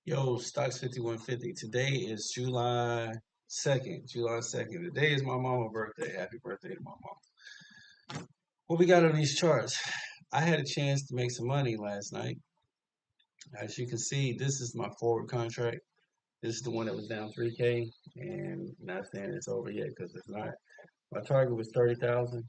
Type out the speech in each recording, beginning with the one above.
Yo, Stocks 5150. Today is July 2nd. July 2nd. Today is my mama's birthday. Happy birthday to my mom. What we got on these charts? I had a chance to make some money last night. As you can see, this is my forward contract. This is the one that was down 3K. And not saying it's over yet because it's not. My target was 30,000.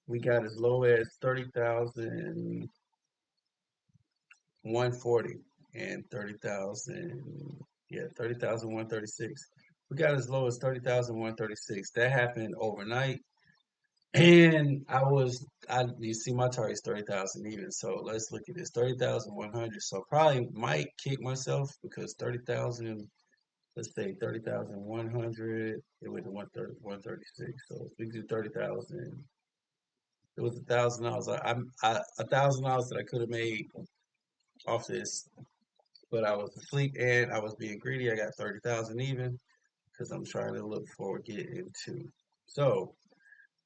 We got as low as 30,140 and 30,000. Yeah, 30,136. We got as low as 30,136. That happened overnight. And you see my target's 30,000 even. So let's look at this 30,100. So probably might kick myself because 30,000, let's say 30,100, it went to 136. So if we do 30,000, it was $1,000. $1,000 that I could have made off this, but I was asleep and I was being greedy. I got 30,000 even because I'm trying to look for getting into. So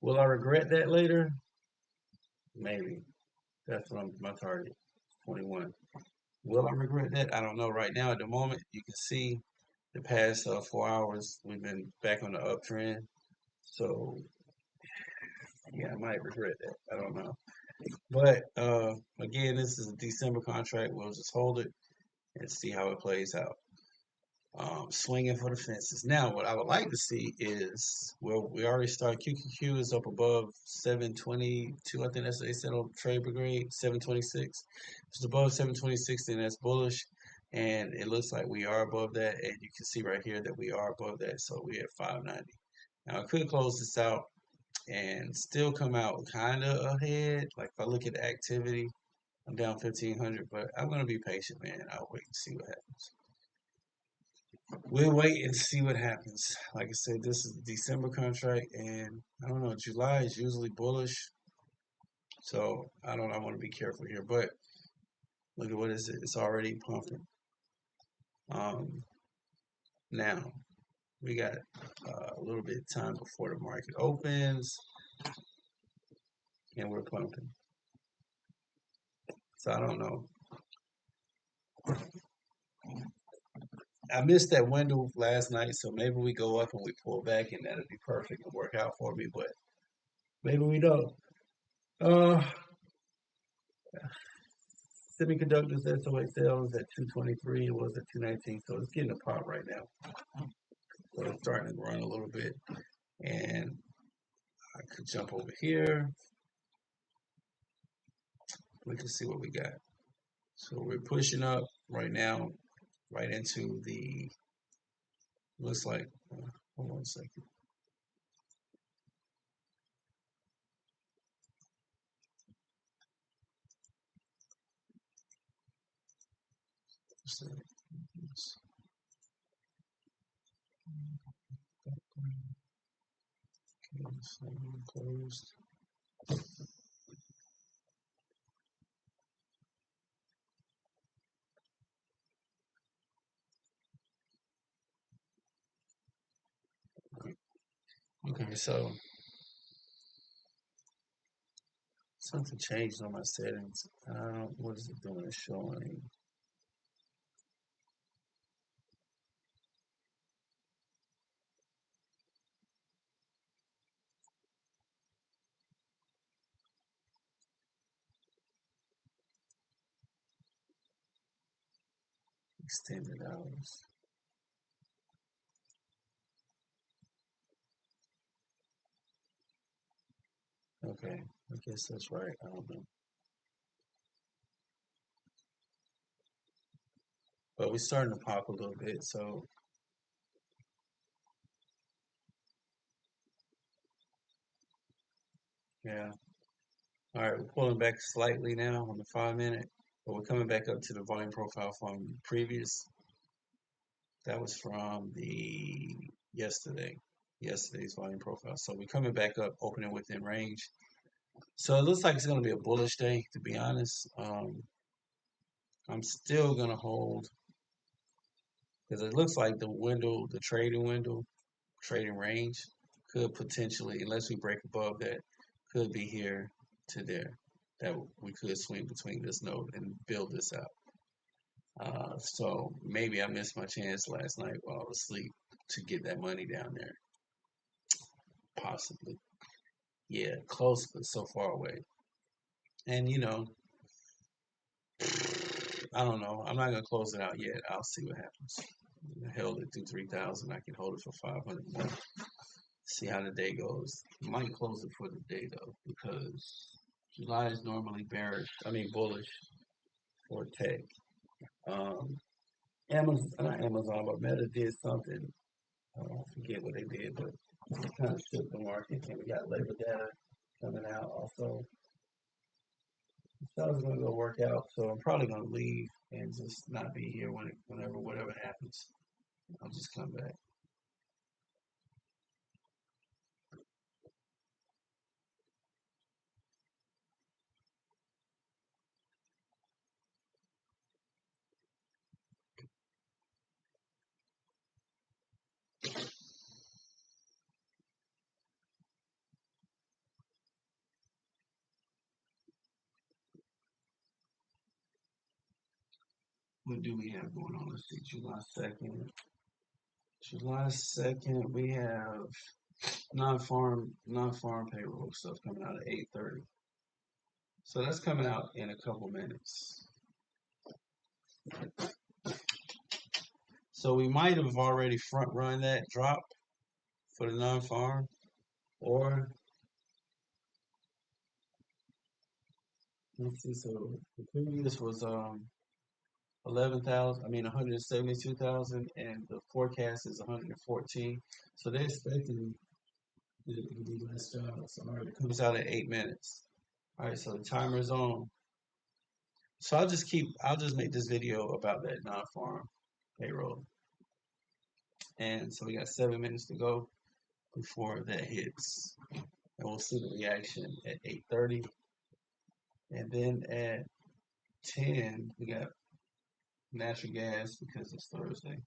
will I regret that later? Maybe. That's what my target, 21. Will I regret that? I don't know. Right now, at the moment, you can see the past 4 hours, we've been back on the uptrend. So, yeah, I might regret that. I don't know. But again, this is a December contract. We'll just hold it and see how it plays out. Swinging for the fences. Now, what I would like to see is, well, we already started. QQQ is up above 722. I think that's what they said on Trade Brigade, 726. If it's above 726, then that's bullish. And it looks like we are above that. And you can see right here that we are above that. So we're at 590. Now, I could close this out and still come out kind of ahead. Like if I look at the activity, I'm down 1,500, but I'm going to be patient, man. I'll wait and see what happens. We'll wait and see what happens. Like I said, this is the December contract, and I don't know. July is usually bullish, so I don't. I want to be careful here. But look at what is it? It's already pumping. Um, Now we got a little bit of time before the market opens, and we're pumping. So I don't know. I missed that window last night, so maybe we go up and we pull back, and that'll be perfect and work out for me. But maybe we don't. Uh, Semiconductors SOA sales at 223. It was at 219. So it's getting a pop right now. So it's starting to run a little bit. And I could jump over here. We can see what we got. So we're pushing up right now, right into the, looks like, hold on a second. Okay, so closed. Okay, so something changed on my settings. What is it doing? It's showing extended hours. Okay, I guess that's right. I don't know. But we're starting to pop a little bit, so yeah. All right, we're pulling back slightly now on the 5 minute, but we're coming back up to the volume profile from previous. That was from the yesterday's volume profile. So we're coming back up, opening within range. So it looks like it's going to be a bullish day, to be honest. I'm still going to hold because it looks like the window, the trading range could potentially, unless we break above that, could be here to there. That we could swing between this node and build this out. So maybe I missed my chance last night while I was asleep to get that money down there. Possibly. Yeah, close, but so far away. And I don't know. I'm not gonna close it out yet. I'll see what happens. I held it through 3,000. I can hold it for 500 more. See how the day goes. Might close it for the day though, because July is normally bearish. I mean bullish for tech. Um, Amazon, not Amazon, but Meta did something. I forget what they did, but it kind of shook the market. And we got labor data coming out also. So I was gonna go work out, so I'm probably gonna leave and just not be here whenever whatever happens. I'll just come back. What do we have going on? Let's see, July 2nd. July 2nd, we have non-farm payroll stuff coming out at 8:30. So that's coming out in a couple minutes. So we might have already front run that drop for the non-farm, or let's see. So the previous was 11,000. I mean 172,000, and the forecast is 114. So they're expecting it to be less jobs. All right, it comes out at 8 minutes. All right, so the timer's on. So I'll just make this video about that non-farm payroll. And so we got 7 minutes to go before that hits. And we'll see the reaction at 8:30. And then at 10, we got natural gas because it's Thursday.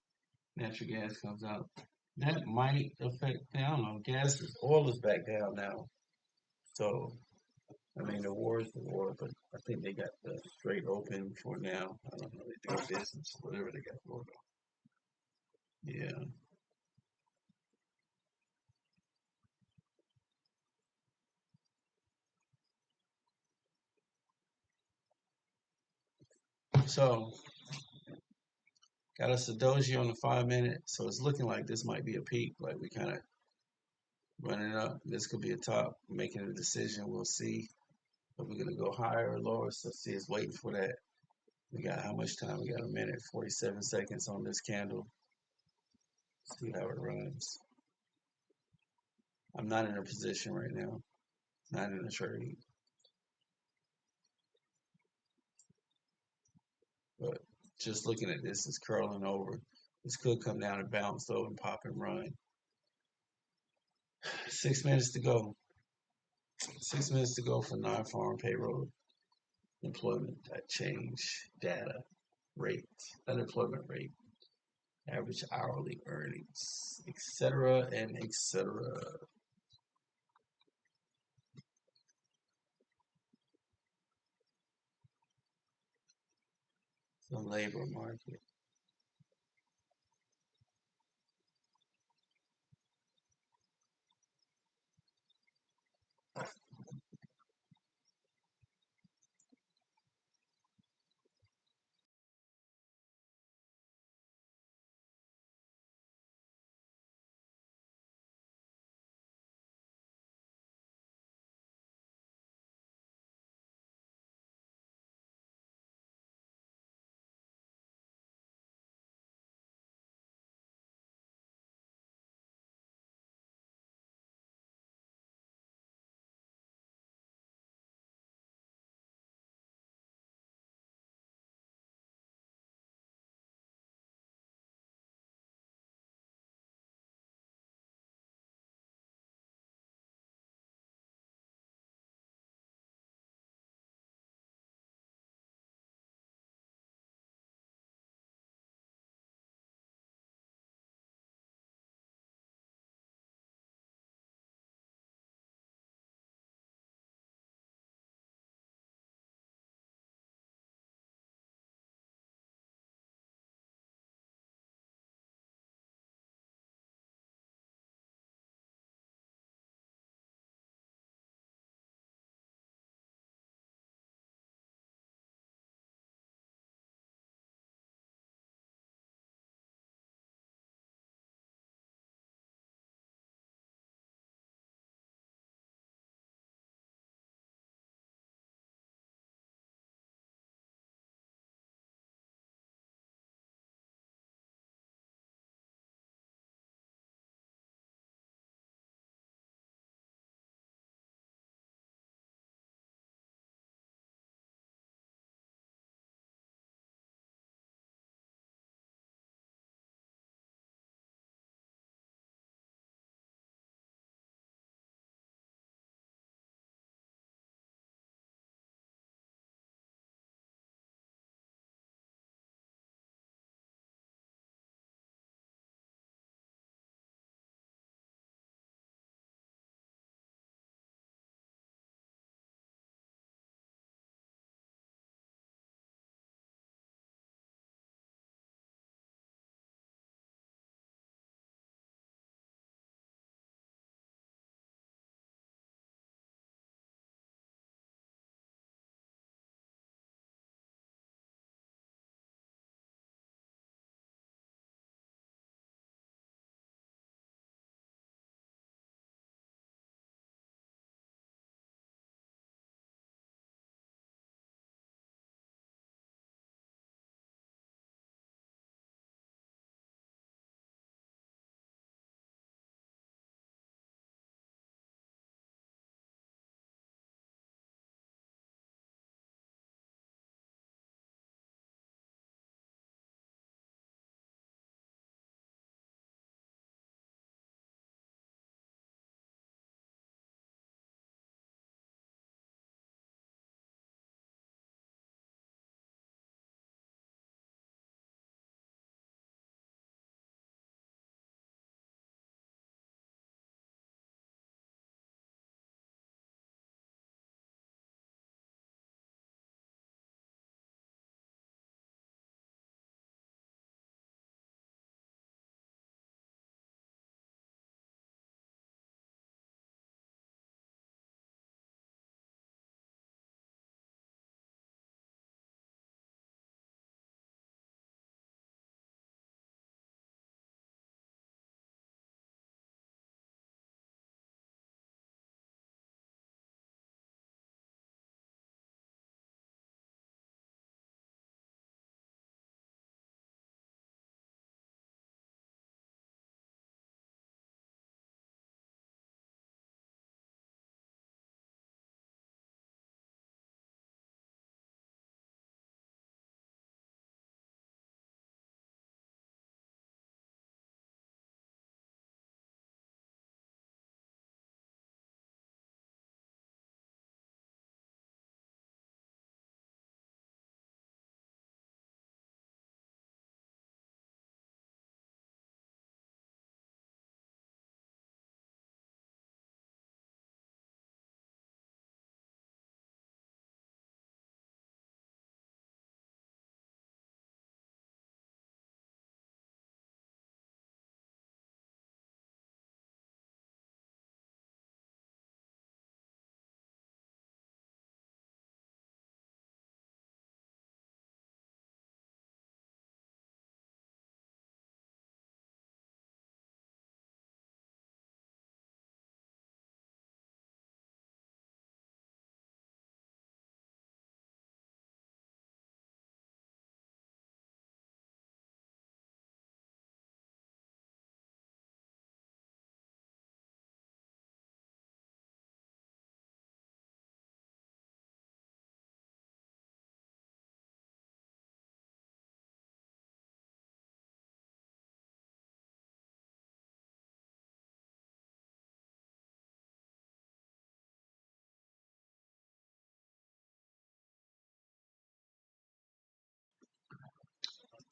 Natural gas comes out. That might affect, I don't know, oil is back down now. So, I mean, the war is the war, but I think they got the straight open for now. I don't know, they do business, whatever they got going on. Yeah. So, got a Sadoji on the 5 minute. So it's looking like this might be a peak. Like we kind of running up. This could be a top, making a decision. We'll see if we're gonna go higher or lower. So see, it's waiting for that. We got how much time? We got a minute, 47 seconds on this candle. See how it runs. I'm not in a position right now. Not in a trade. But just looking at this, it's curling over. This could come down and bounce though and pop and run. 6 minutes to go. 6 minutes to go for non-farm payroll employment change data rate, unemployment rate, average hourly earnings, etc. and etc. The labor market.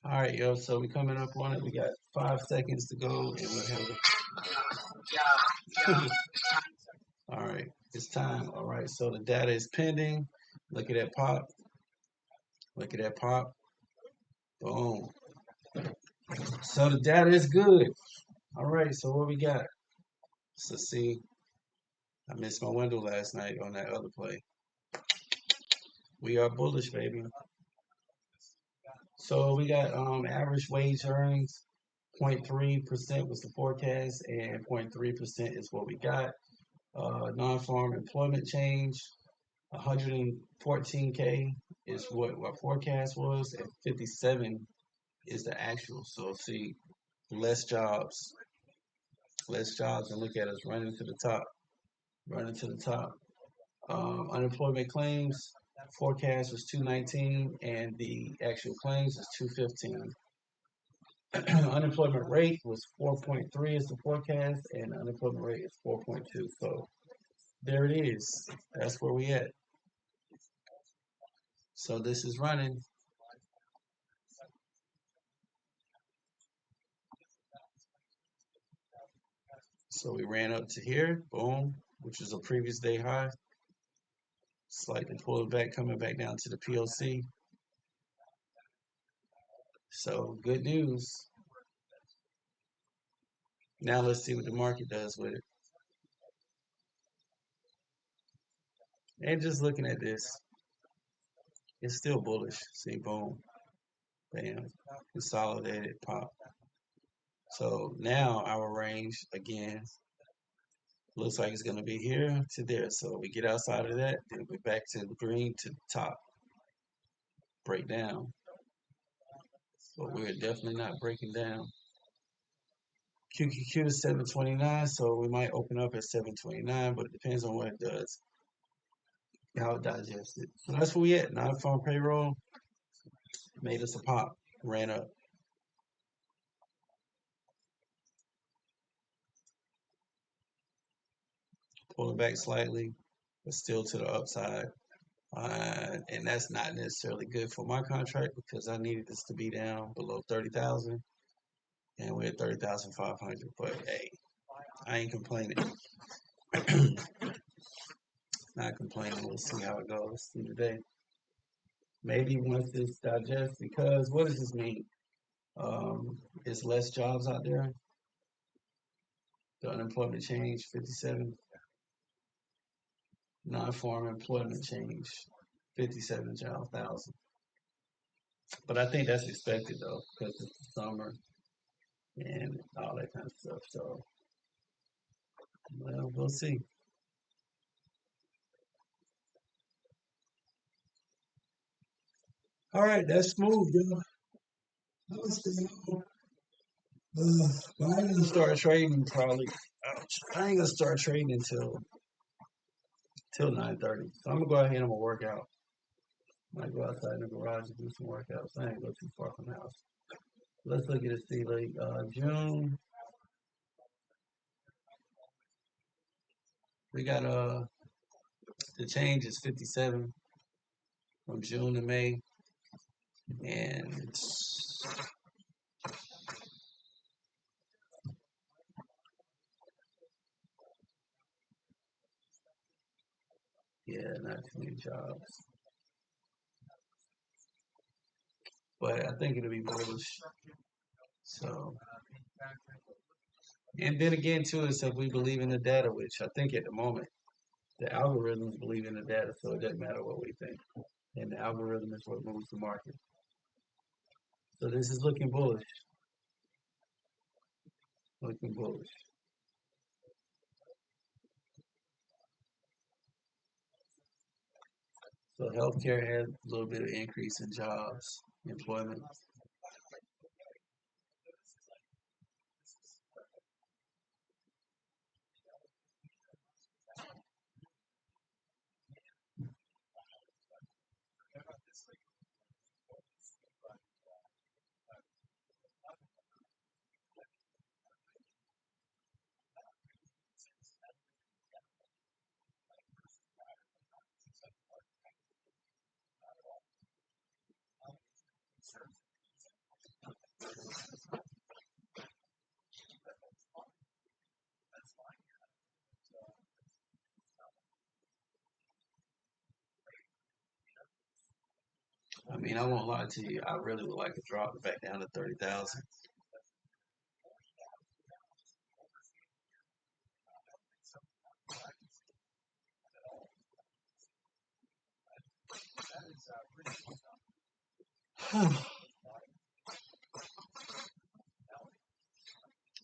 All right, yo. So we coming up on it. We got 5 seconds to go, and we have. All right, it's time. All right, so the data is pending. Look at that pop. Look at that pop. Boom. So the data is good. All right, so what we got? So see, I missed my window last night on that other play. We are bullish, baby. So we got average wage earnings, 0.3% was the forecast, and 0.3% is what we got. Non-farm employment change, 114K is what our forecast was, and 57 is the actual. So see, less jobs, and look at us running to the top, running to the top. Unemployment claims forecast was 219, and the actual claims is 215. Unemployment rate was 4.3 is the forecast, and unemployment rate is 4.2. So there it is. That's where we at. So this is running. So we ran up to here, boom, which is a previous day high. Slightly pulled back, coming back down to the POC. So good news. Now let's see what the market does with it. And just looking at this, it's still bullish. See, boom, bam, consolidated, pop. So now our range again looks like it's going to be here to there. So we get outside of that, then we're back to the green to the top, break down. But we're definitely not breaking down. QQQ is 729, so we might open up at 729, but it depends on what it does, how it digests it. So that's where we at. Non-farm payroll made us a pop, ran up. Pulling back slightly, but still to the upside. And that's not necessarily good for my contract because I needed this to be down below 30,000, and we're at 30,500. But hey, I ain't complaining. Not complaining. We'll see how it goes through the day. Maybe once this digests, because what does this mean? It's less jobs out there. The unemployment change 57. Non-farm employment change 57,000. But I think that's expected though, because it's the summer and all that kind of stuff. So, well, we'll see. All right, that's smooth, yo. But I ain't gonna start trading probably. Ouch. I ain't gonna start trading until 9:30. So I'm gonna go ahead and I'm gonna work out. Might go outside in the garage and do some workouts. I ain't go too far from the house. Let's look at it. See, like June, we got the change is 57 from June to May, and yeah, not too many jobs. But I think it'll be bullish. So, and then again, too, is if we believe in the data, which I think at the moment the algorithms believe in the data, so it doesn't matter what we think. And the algorithm is what moves the market. So this is looking bullish. Looking bullish. So healthcare had a little bit of increase in jobs, employment. I mean, I won't lie to you. I really would like to drop it back down to 30,000.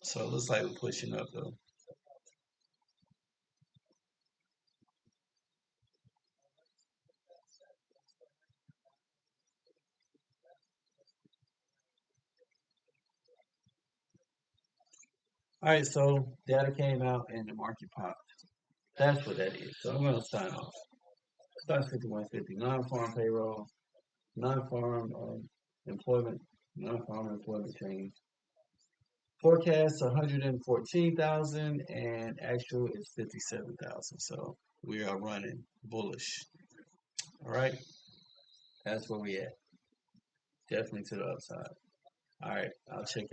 So it looks like we're pushing up though. All right, so data came out and the market popped. That's what that is. So I'm going to sign off. Stocks 5150, non-farm payroll, non-farm employment, non-farm employment change. Forecast 114,000 and actual is 57,000. So we are running bullish. All right, that's where we at. Definitely to the upside. All right, I'll check